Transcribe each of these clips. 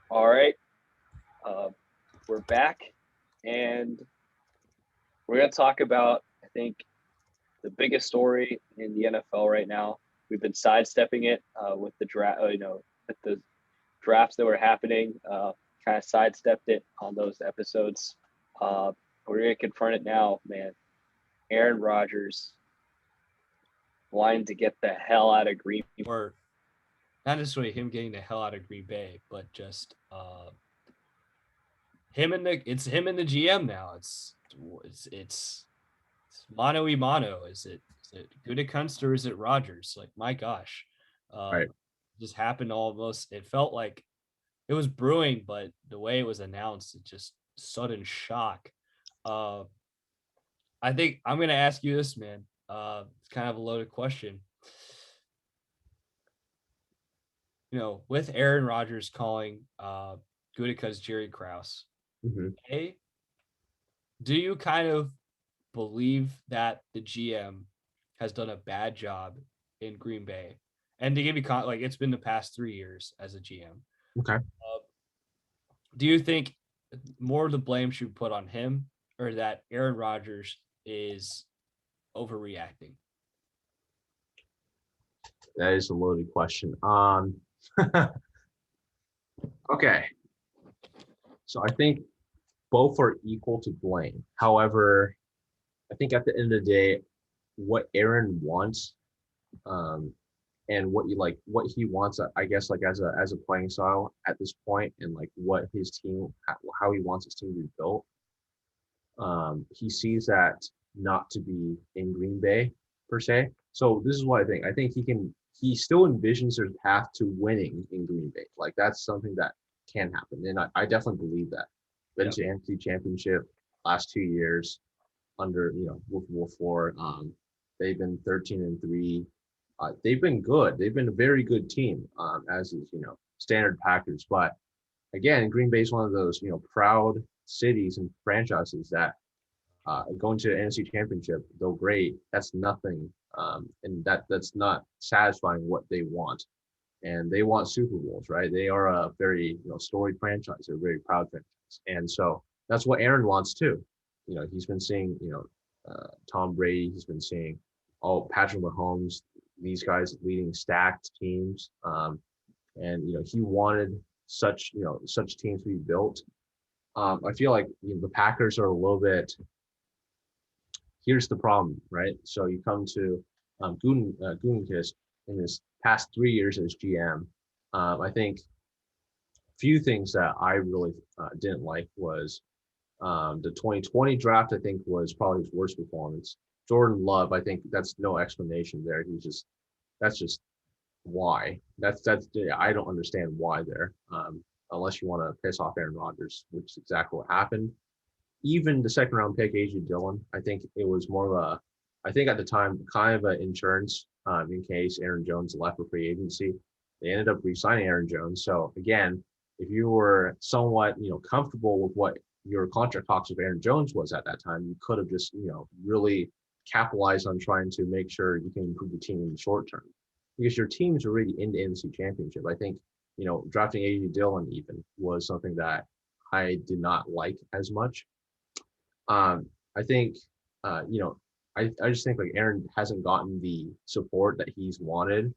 All right, uh, we're back, and we're going to talk about, I think, the biggest story in the NFL right now. We've been sidestepping it with the draft, with the drafts that were happening. Kind of sidestepped it on those episodes. Uh, we're going to confront it now, man. Aaron Rodgers wanting to get the hell out of Green. Or not necessarily him getting the hell out of Green Bay, but just it's him and the GM now. It's mano y mano. Is it Gutekunst or is it Rodgers? Like my gosh, Right. just happened almost. It felt like it was brewing, but the way it was announced, it just sudden shock. Uh, I think I'm gonna ask you this, man. It's kind of a loaded question. With Aaron Rodgers calling Gutekunst Jerry Krause, hmm A, do you kind of believe that the GM has done a bad job in Green Bay? And to give you like it's been the past 3 years as a GM. Okay. Do you think more of the blame should be put on him or that Aaron Rodgers is overreacting? That is a loaded question. Okay. So I think both are equal to blame. However, I think at the end of the day, what Aaron wants, um, and what he wants, I guess, like as a playing style at this point, and like what his team, how he wants his team to be built. He sees that not to be in Green Bay per se. So this is what I think. I think he still envisions there's a path to winning in Green Bay. Like that's something that can happen. And I definitely believe that. Been Yep. to NFC Championship last 2 years under, with Wolf Four. They've been 13-3. They've been good. They've been a very good team, as is, standard Packers. But again, Green Bay is one of those, proud cities and franchises that going to the NFC Championship, though great, that's nothing, and that's not satisfying what they want. And they want Super Bowls, right? They are a very storied franchise. They're a very proud franchise, and so that's what Aaron wants too. He's been seeing Tom Brady. He's been seeing Patrick Mahomes. These guys leading stacked teams, and he wanted such teams to be built. I feel like the Packers are a little bit. Here's the problem, right? So you come to Gutekunst in his past 3 years as GM. I think few things that I really didn't like was the 2020 draft. I think was probably his worst performance. Jordan Love, I think that's no explanation there. That's just why. That's I don't understand why there. Unless you want to piss off Aaron Rodgers, which is exactly what happened. Even the second round pick, AJ Dillon, I think it was more of I think at the time, kind of an insurance in case Aaron Jones left for free agency. They ended up re-signing Aaron Jones. So again, if you were somewhat, comfortable with what your contract talks with Aaron Jones was at that time, you could have just, really capitalized on trying to make sure you can improve the team in the short term because your team's already in the NFC Championship. I think, drafting AJ Dillon even was something that I did not like as much. I think, I just think like Aaron hasn't gotten the support that he's wanted.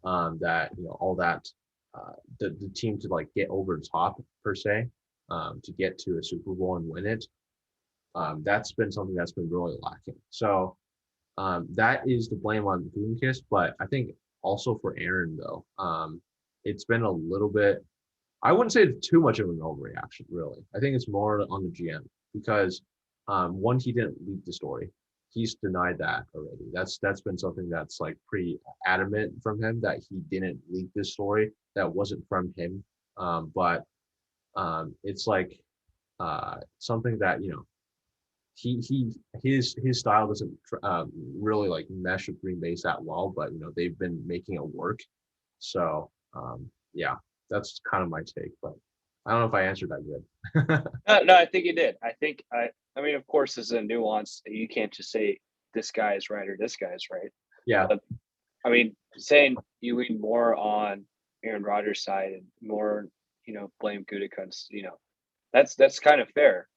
That all that the team to like get over the top per se, to get to a Super Bowl and win it. That's been something that's been really lacking. So that is the blame on Gutekunst, but I think also for Aaron though, it's been a little bit. I wouldn't say it's too much of an overreaction, really. I think it's more on the GM because one, he didn't leak the story. He's denied that already. That's been something that's like pretty adamant from him that he didn't leak this story. That wasn't from him. But it's like something that he his style doesn't really like mesh with Green Bay's that well. But they've been making it work. So yeah, that's kind of my take. But I don't know if I answered that good. No, I think you did. I mean, of course, this is a nuance. You can't just say this guy is right or this guy is right. Yeah. But I mean, saying you lean more on Aaron Rodgers' side and more blame Gutekunst. That's kind of fair.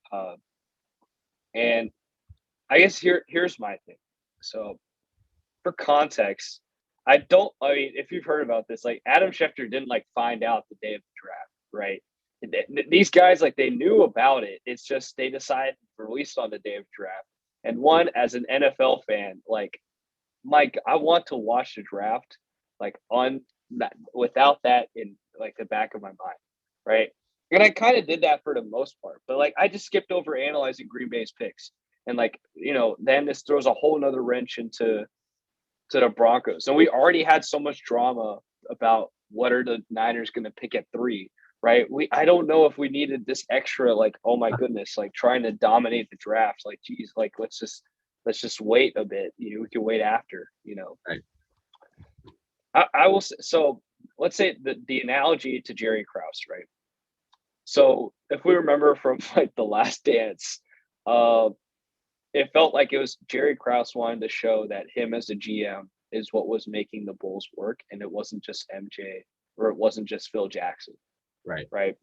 And I guess here's my thing. So for context, I mean, if you've heard about this, like Adam Schefter didn't like find out the day of the draft, right? These guys, like, they knew about it. It's just they decided to release on the day of draft. And one, as an NFL fan, like, Mike, I want to watch the draft, like, on that, without that in like the back of my mind, right? And I kind of did that for the most part, but like I just skipped over analyzing Green Bay's picks, and like then this throws a whole nother wrench into the Broncos, and we already had so much drama about what are the Niners going to pick at 3, right? I don't know if we needed this extra, like, oh my goodness, like trying to dominate the draft, like, geez, like let's just wait a bit. We can wait after. Right. I will say, so let's say the analogy to Jerry Krause, right? So if we remember from like The Last Dance, it felt like it was Jerry Krause wanted to show that him as a GM is what was making the Bulls work, and it wasn't just MJ, or it wasn't just Phil Jackson. Right. Right.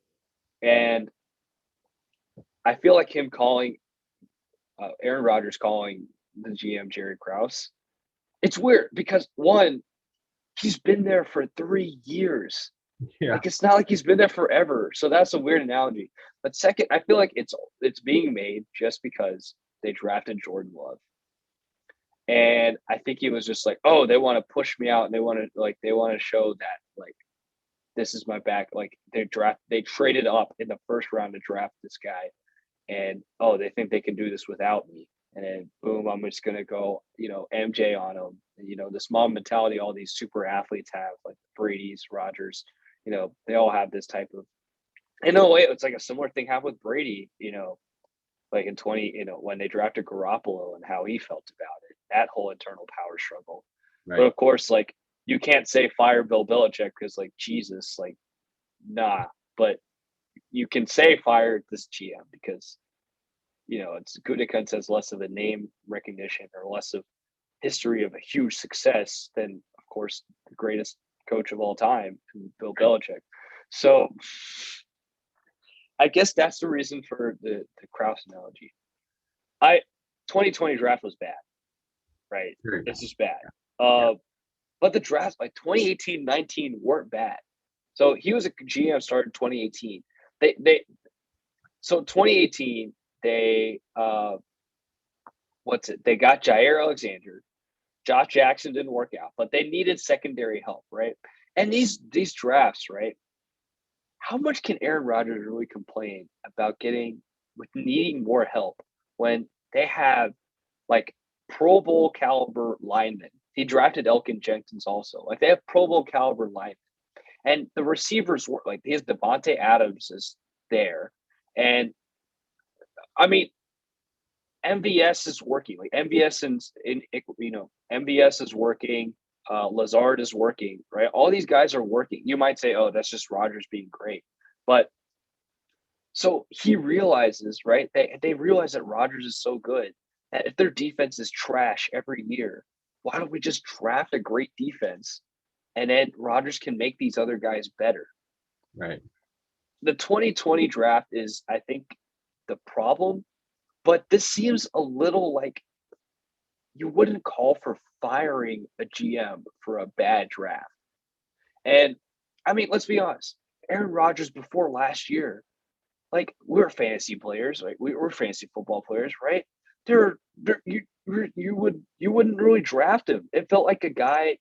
And I feel like him calling Aaron Rodgers calling the GM Jerry Krause, it's weird because, one, he's been there for 3 years. Yeah. Like, it's not like he's been there forever. So that's a weird analogy. But second, I feel like it's being made just because they drafted Jordan Love. And I think he was just like, oh, they want to push me out, and they want to show that, like, this is my back. Like, they traded up in the first round to draft this guy, and they think they can do this without me. And then boom, I'm just gonna go, MJ on them. This mom mentality all these super athletes have, like Brady's, Rodgers, they all have this type of. In a way, it's like a similar thing happened with Brady, like in when they drafted Garoppolo and how he felt about it, that whole internal power struggle. Right. But of course, like, you can't say fire Bill Belichick because, like, Jesus, like, nah. But you can say fire this GM because, it's Gutekunst has less of a name recognition or less of history of a huge success than, of course, the greatest coach of all time, Bill Belichick. So I guess that's the reason for the Krause analogy. 2020 draft was bad, right? This is bad. But the drafts like 2018-19 weren't bad. So he was a GM started in 2018. So 2018 they they got Jair Alexander. Josh Jackson didn't work out, but they needed secondary help, right? And these drafts, right? How much can Aaron Rodgers really complain about needing more help when they have, like, Pro Bowl caliber linemen? He drafted Elkin Jenkins also. Like, they have Pro Bowl caliber linemen. And the receivers were like, his Devontae Adams is there. And I mean, MVS is working. Like, MVS MVS is working. Lazard is working, right? All these guys are working. You might say, oh, that's just Rodgers being great. But so he realizes, right? They realize that Rodgers is so good that if their defense is trash every year, why don't we just draft a great defense, and then Rodgers can make these other guys better? Right. The 2020 draft is, I think, the problem, but this seems a little like you wouldn't call for firing a GM for a bad draft. And I mean, let's be honest, Aaron Rodgers before last year, like, we're fantasy players, like we're fantasy football players, right? You wouldn't really draft him. It felt like a guy,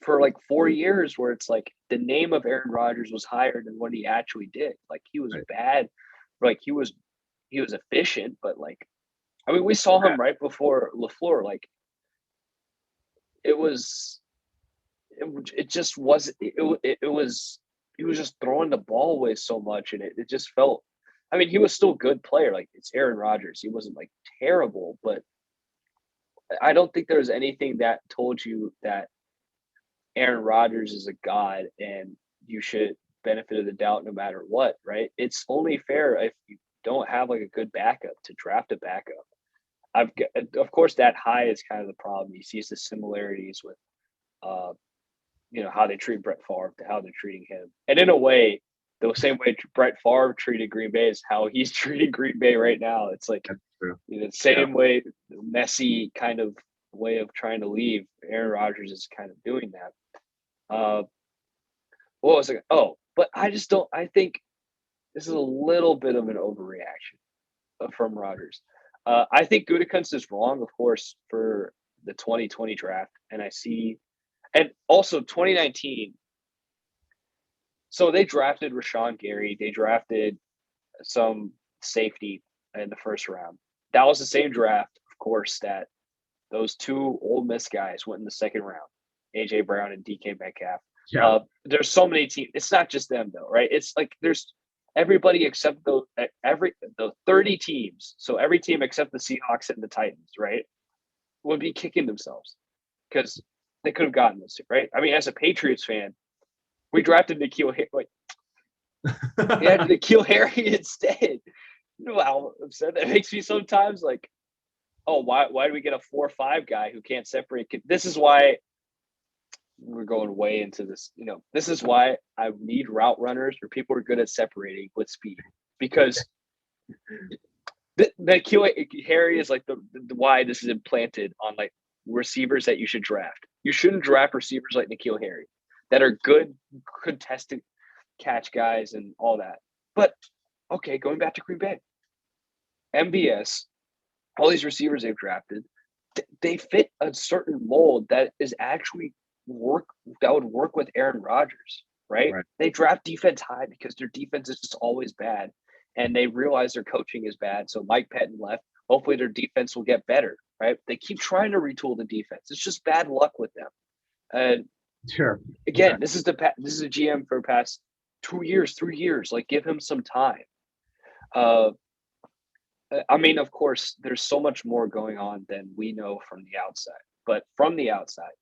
for like 4 years where it's like the name of Aaron Rodgers was higher than what he actually did. Like, he was bad, like he was efficient, but, like, I mean, we saw him right before LaFleur. Like, it just wasn't. It was he was just throwing the ball away so much, and it just felt. I mean, he was still a good player. Like, it's Aaron Rodgers. He wasn't, like, terrible, but I don't think there was anything that told you that Aaron Rodgers is a god and you should benefit of the doubt no matter what, right? It's only fair if you don't have, like, a good backup to draft a backup. Of course, that high is kind of the problem. You see the similarities with, how they treat Brett Favre to how they're treating him. And in a way, the same way Brett Favre treated Green Bay is how he's treating Green Bay right now. It's like That's true. the same way, messy kind of way of trying to leave. Aaron Rodgers is kind of doing that. What was it? Oh, but I just don't. I think this is a little bit of an overreaction from Rodgers. I think Gutekunst is wrong, of course, for the 2020 draft, and I see, and also 2019. So they drafted Rashawn Gary. They drafted some safety in the first round. That was the same draft, of course, that those two Ole Miss guys went in the second round, AJ Brown and DK Metcalf. Yeah. There's so many teams. It's not just them though, right? It's like there's everybody except the 30 teams. So every team except the Seahawks and the Titans, right, would be kicking themselves because they could have gotten this, right? I mean, as a Patriots fan, we drafted N'Keal Harry. Like, we had N'Keal Harry instead. You know how upset that makes me sometimes? Like, oh, why do we get a 4-5 guy who can't separate? This is why we're going way into this. You know, this is why I need route runners or people who are good at separating with speed, because the Harry is like the why this is implanted on like receivers that you should draft. You shouldn't draft receivers like N'Keal Harry that are good contested catch guys and all that. But okay, going back to Green Bay, MBS, all these receivers they've drafted, they fit a certain mold that is actually that would work with Aaron Rodgers, right? They draft defense high because their defense is just always bad, and they realize their coaching is bad. So Mike Pettin left. Hopefully their defense will get better, right? They keep trying to retool the defense. It's just bad luck with them. And Sure. Again, this is a GM for the past 2 years, 3 years. Like, give him some time. I mean, of course, there's so much more going on than we know from the outside. But from the outside,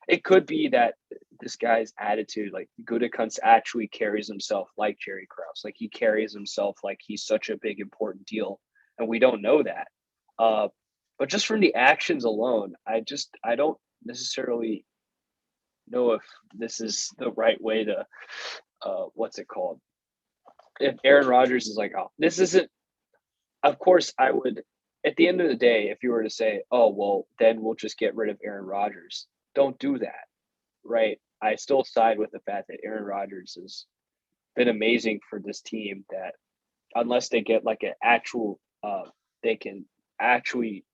it could be that this guy's attitude, like Gutekunst, actually carries himself like Jerry Krause. Like, he carries himself like he's such a big, important deal, and we don't know that. But just from the actions alone, I don't necessarily know if this is the right way to what's it called? If Aaron Rodgers is like, oh, this isn't. Of course, I would. At the end of the day, if you were to say, oh, well, then we'll just get rid of Aaron Rodgers, don't do that, right? I still side with the fact that Aaron Rodgers has been amazing for this team. That unless they get like an actual, they can actually,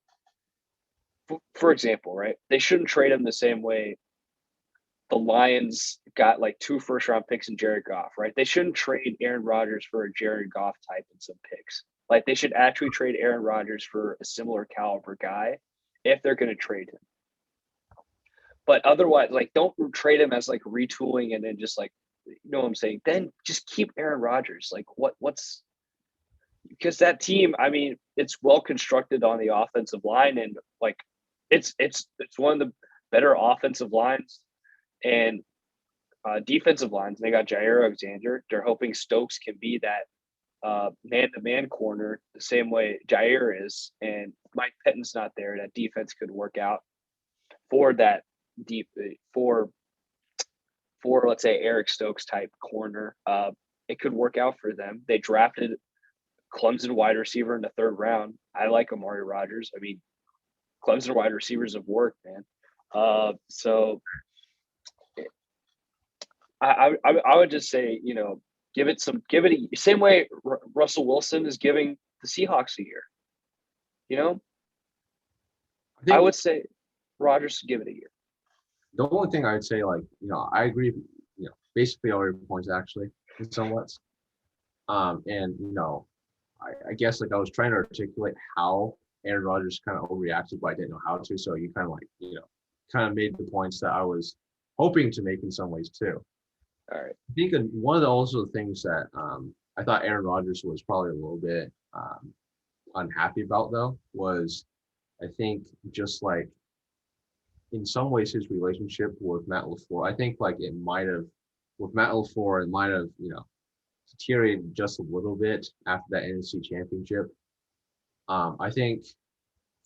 for example, right? They shouldn't trade him the same way the Lions got like 2 first-round picks in Jared Goff, right? They shouldn't trade Aaron Rodgers for a Jared Goff type and some picks. Like, they should actually trade Aaron Rodgers for a similar caliber guy if they're going to trade him. But otherwise, like, don't trade him as like retooling and then just like, you know what I'm saying? Then just keep Aaron Rodgers. Like, what's because that team, I mean, it's well constructed on the offensive line, and like it's one of the better offensive lines and defensive lines. They got Jair Alexander. They're hoping Stokes can be that man-to-man corner the same way Jair is, and Mike Pettin's not there. That defense could work out for that deep for let's say Eric Stokes type corner. It could work out for them. They drafted Clemson wide receiver in the 3rd round. I like Amari Rodgers. I mean, Clemson wide receivers have worked, man. So I would just say, you know, give it same way Russell Wilson is giving the Seahawks a year. You know, I would say Rodgers should give it a year. The only thing I'd say, like, you know, I agree, you know, basically all your points actually, in somewhat. And you know, I guess like I was trying to articulate how Aaron Rodgers kind of overreacted, but I didn't know how to. So you kind of like, you know, kind of made the points that I was hoping to make in some ways too. All right. I think one of the also things that I thought Aaron Rodgers was probably a little bit unhappy about though was, I think, just like in some ways his relationship with Matt LaFleur. I think like it might have with Matt LaFleur, it might have, you know, deteriorated just a little bit after that NFC Championship. I think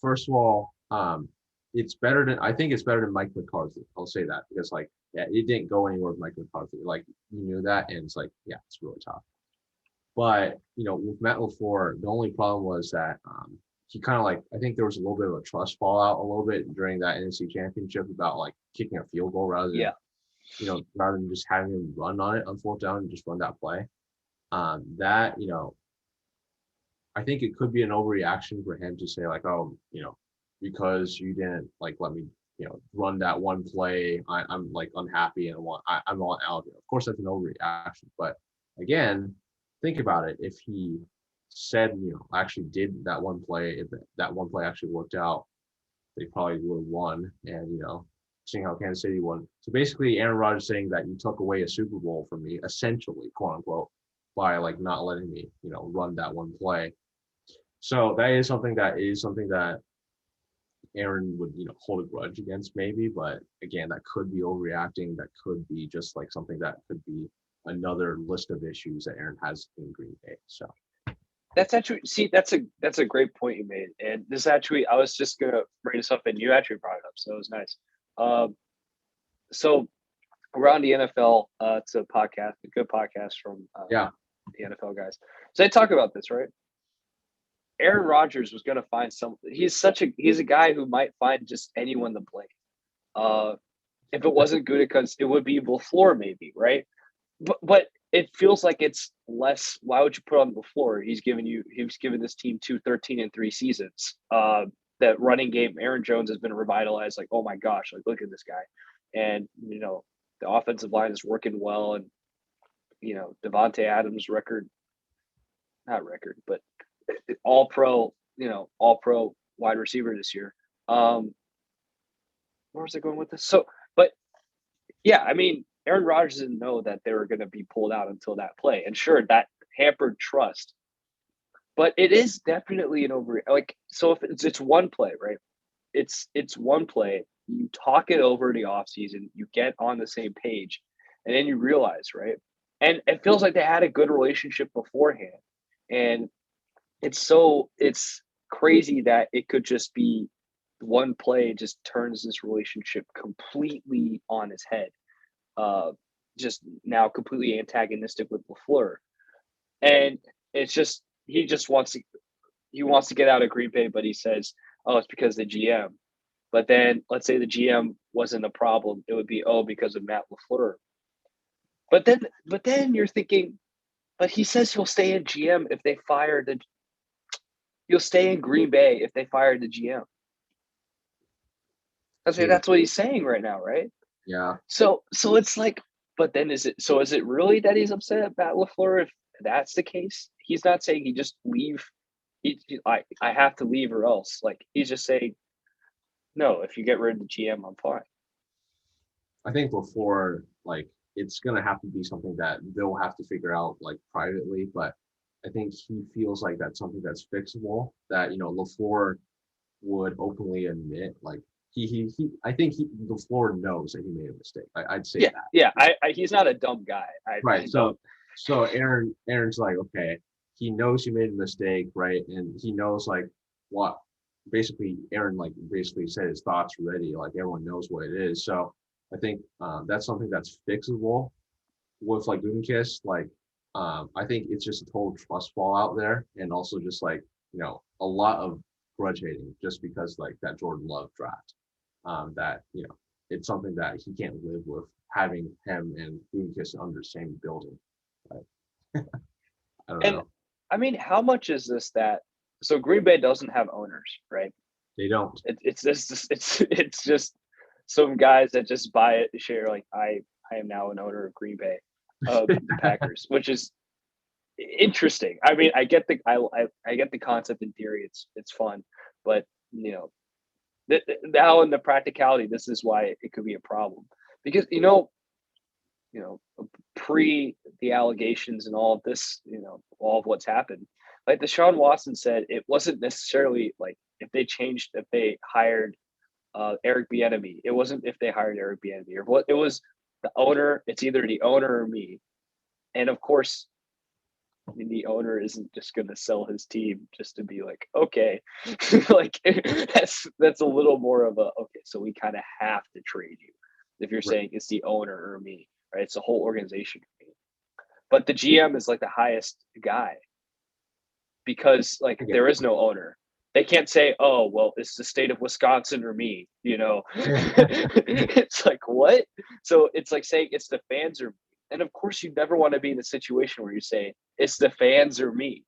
first of all, I think it's better than Mike McCarthy. I'll say that because like yeah, it didn't go anywhere with Mike McCarthy. Like you knew that, and it's like, yeah, it's really tough. But with Matt LaFleur, the only problem was that he kind of like I think there was a little bit of a trust fallout a little bit during that NFC Championship about like kicking a field goal rather than rather than just having him run on it on fourth down and just run that play. That I think it could be an overreaction for him to say like, oh, because you didn't like let me run that one play, I'm like unhappy and I'm not out here. Of course, that's an overreaction, but again, think about it. If he said, actually did that one play, if that one play actually worked out, they probably would have won. And seeing how Kansas City won. So basically, Aaron Rodgers saying that you took away a Super Bowl from me, essentially, quote unquote, by like not letting me, run that one play. So that is something that Aaron would, hold a grudge against maybe, but again, that could be overreacting. That could be just like something that could be another list of issues that Aaron has in Green Bay. So that's actually that's a great point you made. And this actually, I was just gonna bring this up, and you actually brought it up, so it was nice. So around the NFL, it's a podcast, a good podcast from the NFL guys. So they talk about this, right? Aaron Rodgers was going to find something. He's a guy who might find just anyone to blame. If it wasn't good, because it would be LaFleur maybe, right? But it feels like it's less. Why would you put on LaFleur? He's given this team 13-3 seasons. That running game, Aaron Jones has been revitalized. Like, oh my gosh, like look at this guy, and the offensive line is working well, and Devontae Adams but all pro wide receiver this year. Where was I going with this? So, but yeah, I mean, Aaron Rodgers didn't know that they were going to be pulled out until that play, and sure, that hampered trust. But it is definitely an over. Like, so if it's one play, right? It's one play. You talk it over the offseason, you get on the same page, and then you realize, right? And it feels like they had a good relationship beforehand, and it's crazy that it could just be one play just turns this relationship completely on its head. Just now completely antagonistic with LaFleur. And it's just he wants to get out of Green Bay, but he says, oh, it's because of the GM. But then let's say the GM wasn't a problem, it would be because of Matt LaFleur. But then you're thinking, but he says he'll stay in GM if they fire the You'll stay in Green Bay if they fire the GM. That's what he's saying right now, right? Yeah. So it's like, but then is it really that he's upset about LaFleur if that's the case? He's not saying he just leave. I have to leave or else. Like he's just saying, no, if you get rid of the GM, I'm fine. I think LaFleur, like it's gonna have to be something that they'll have to figure out like privately, but I think he feels like that's something that's fixable. That LaFleur would openly admit, like I think LaFleur knows that he made a mistake. I'd say that. Yeah. He's not a dumb guy. Right. So Aaron's like, okay, he knows he made a mistake, right? And he knows like what basically Aaron like basically said his thoughts already. Like everyone knows what it is. So I think that's something that's fixable with like Gutekunst. Like I think it's just a total trust fall out there, and also just like a lot of grudge hating just because like that Jordan Love draft. That it's something that he can't live with having him and Gutekunst under the same building. Right? I don't know. I mean, how much is this that? So Green Bay doesn't have owners, right? They don't. It's just some guys that just buy it, share. Like I am now an owner of Green Bay, of the Packers, which is interesting. I mean, I get the concept in theory. It's fun, but now in the practicality, this is why it could be a problem because pre the allegations and all of this, all of what's happened. Like Deshaun Watson said, it wasn't necessarily like if they hired Eric Bieniemy. It wasn't if they hired Eric Bieniemy or what. It was the owner. It's either the owner or me. And of course, I mean, the owner isn't just going to sell his team just to be like, okay, like that's a little more of a okay. So we kind of have to trade you. if you're Right. saying it's the owner or me, right? It's the whole organization for me. But the GM is like the highest guy because like Okay. there is no owner. They can't say, "Oh, well, it's the state of Wisconsin or me," you know. It's like what? So it's like saying it's the fans or me. And of course, you never want to be in a situation where you say it's the fans or me,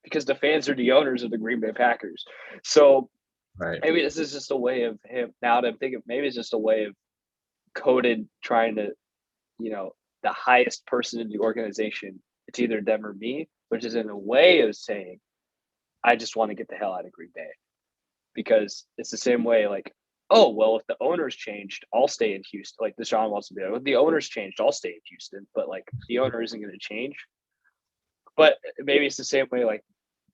because the fans are the owners of the Green Bay Packers. So Right. maybe this is just a way of him. Now that I'm thinking, maybe it's just a way of coded trying to, you know, the highest person in the organization. It's either them or me, which is in a way of saying I just want to get the hell out of Green Bay, because it's the same way like, oh, well, if the owners changed, I'll stay in Houston. Like Deshaun wants to be like, if the owners changed, I'll stay in Houston. But like the owner isn't going to change. But maybe it's the same way like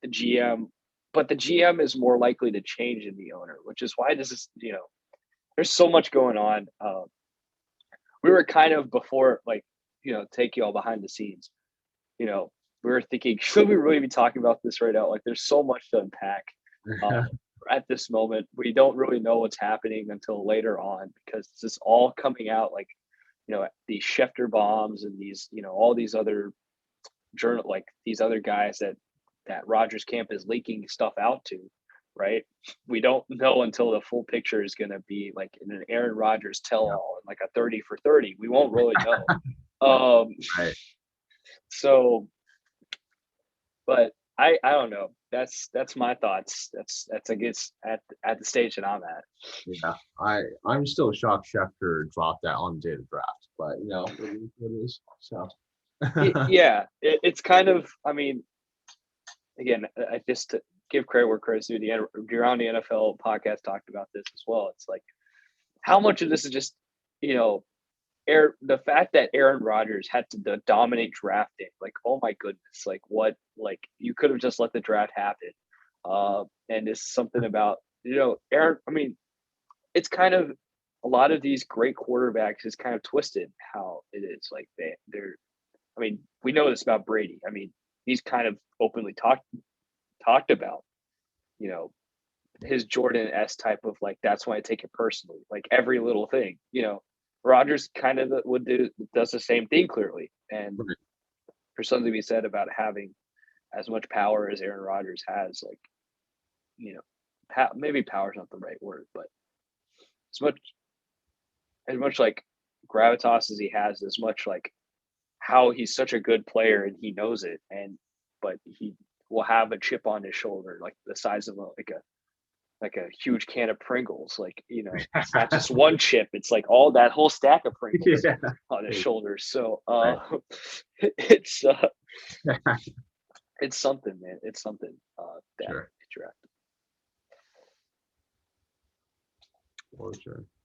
the GM, but the GM is more likely to change than the owner, which is why this is, you know, there's so much going on. We were kind of before, like, you know, take you all behind the scenes, you know, we were thinking, should we really be talking about this right now? Like, there's so much to unpack. At this moment, we don't really know what's happening until later on, because this is all coming out like, you know, these Schefter bombs and these, you know, all these other like these other guys that Rodgers camp is leaking stuff out to, right? We don't know until the full picture is going to be like in an Aaron Rodgers tell all, like a 30 for 30. We won't really know. Right. So, but I don't know. That's my thoughts. That's I guess at the stage that I'm at. Yeah. I'm still shocked Schefter dropped that on the day of draft, but you know, it is. So Yeah, it's kind of. I mean, again, I just to give credit where credit's due. The Around the NFL podcast talked about this as well. It's like how much of this is just, you know, the fact that Aaron Rodgers had to dominate drafting, like, oh my goodness, like what, like you could have just let the draft happen. And it's something about, you know, Aaron. I mean, it's kind of a lot of these great quarterbacks is kind of twisted how it is. Like they're. I mean, we know this about Brady. I mean, he's kind of openly talked about, you know, his Jordan-esque type of like, that's why I take it personally. Like every little thing, you know, Rodgers kind of does the same thing clearly. And Right. for something to be said about having as much power as Aaron Rodgers has, like, you know, maybe power is not the right word, but as much like gravitas as he has, as much like how he's such a good player and he knows it, and but he will have a chip on his shoulder like the size of like a huge can of Pringles. Like, you know, it's not just one chip, it's like all that whole stack of Pringles Yeah. on his shoulders. So Right. it's it's something, man. It's something that Sure. interactive. For sure.